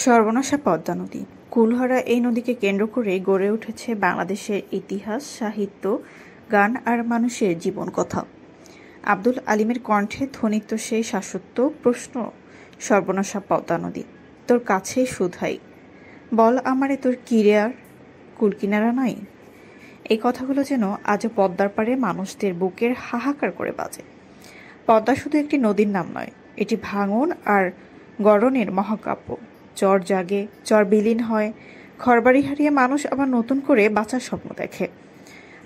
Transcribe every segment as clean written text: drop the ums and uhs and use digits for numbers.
সর্বনাশা পদ্মা নদী। কুলহারা এই নদীকে কেন্দ্র করে গড়ে উঠেছে বাংলাদেশের ইতিহাস, সাহিত্য, গান আর মানুষের জীবন কথা। আব্দুল আলিমের কণ্ঠে ধ্বনিত সেই শাশ্বত প্রশ্ন, সর্বনাশা পদ্মা নদী, তোর কাছেই শুধাই, বল আমারে তোর কিরে আর কুল কিনারা নাই। এই কথাগুলো যেন আজও পদ্মার পাড়ে মানুষদের বুকের হাহাকার করে বাজে। পদ্মা শুধু একটি নদীর নাম নয়, এটি ভাঙন আর গড়নের মহাকাব্য। চর জাগে, চর বিলীন হয়, ঘরবাড়ি হারিয়ে মানুষ আবার নতুন করে বাঁচার স্বপ্ন দেখে।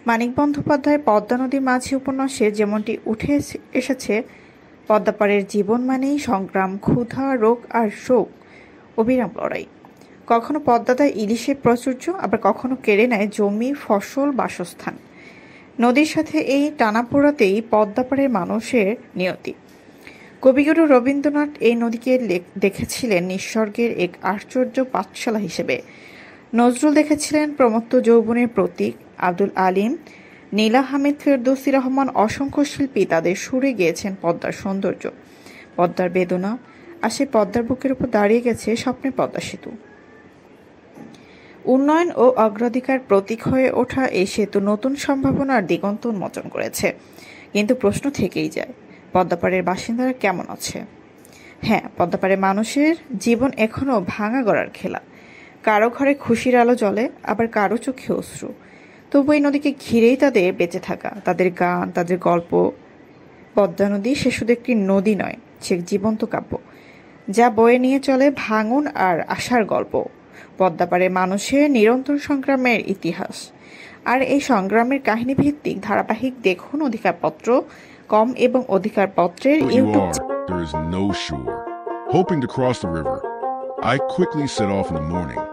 মানিক বন্দ্যোপাধ্যায়ের পদ্মা নদীর মাঝি উপন্যাসে যেমনটি উঠে এসেছে, পদ্মাপাড়ের জীবন মানেই সংগ্রাম, ক্ষুধা, রোগ আর শোক, অবিরাম লড়াই। কখনো পদ্মা দেয় ইলিশের প্রাচুর্য, আবার কখনো কেড়ে নেয় জমি, ফসল, বাসস্থান। নদীর সাথে এই টানাপোড়াতেই পদ্মাপাড়ের মানুষের নিয়তি। কবিগুরু রবীন্দ্রনাথ এই নদীকে দেখেছিলেন নিঃস্বর্গের এক আশ্চর্য পাঠশালা হিসেবে। নজরুল দেখেছিলেন প্রমত্ত যৌবনের প্রতীক। আব্দুল আলিম, নীলা হামিদ, ফেরদৌসী রহমান, অসংখ্য শিল্পী তাদের সুরে গেয়েছেন পদ্মার সৌন্দর্য, পদ্মার বেদনা, আর সেই পদ্মার বুকের উপর দাঁড়িয়ে গেছে স্বপ্নের পদ্মা সেতু। উন্নয়ন ও অগ্রাধিকার প্রতীক হয়ে ওঠা এই সেতু নতুন সম্ভাবনার দিগন্ত উন্মোচন করেছে। কিন্তু প্রশ্ন থেকেই যায়, পদ্মাপাড়ের বাসিন্দারা কেমন আছে? হ্যাঁ, পদ্মাপাড়ের মানুষের জীবন এখনও ভাঙা গড়ার খেলা। কারো ঘরে খুশির আলো জ্বলে, আবার কারো চোখে অশ্রু। তবু এই নদীকে ঘিরেই তাদের বেঁচে থাকা, তাদের গান, তাদের গল্প। পদ্মা নদী সে শুধু একটি নদী নয়, সে জীবন্ত কাব্য, যা বয়ে নিয়ে চলে ভাঙন আর আশার গল্প। পদ্মাপাড়ের মানুষের নিরন্তর সংগ্রামের ইতিহাস। আর এই সংগ্রামের কাহিনী ভিত্তিক ধারাবাহিক দেখুন অধিকারপত্র কম এবং অধিকারপত্রের YouTube. There is no shore. Hoping to cross the river, I quickly set off in the morning.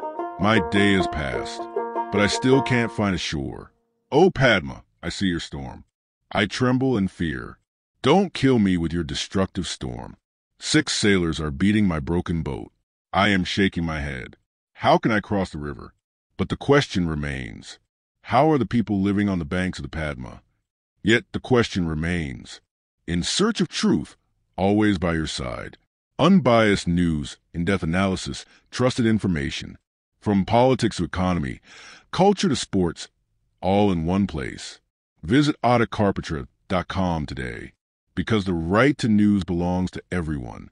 My day has passed, but I still can't find a shore. Oh, Padma, I see your storm. I tremble in fear. Don't kill me with your destructive storm. 6 sailors are beating my broken boat. I am shaking my head. How can I cross the river? But the question remains. How are the people living on the banks of the Padma? Yet the question remains. In search of truth, always by your side. Unbiased news, in-depth analysis, trusted information. From politics to economy, culture to sports, all in one place. Visit AutoCarpenter.com today, because the right to news belongs to everyone.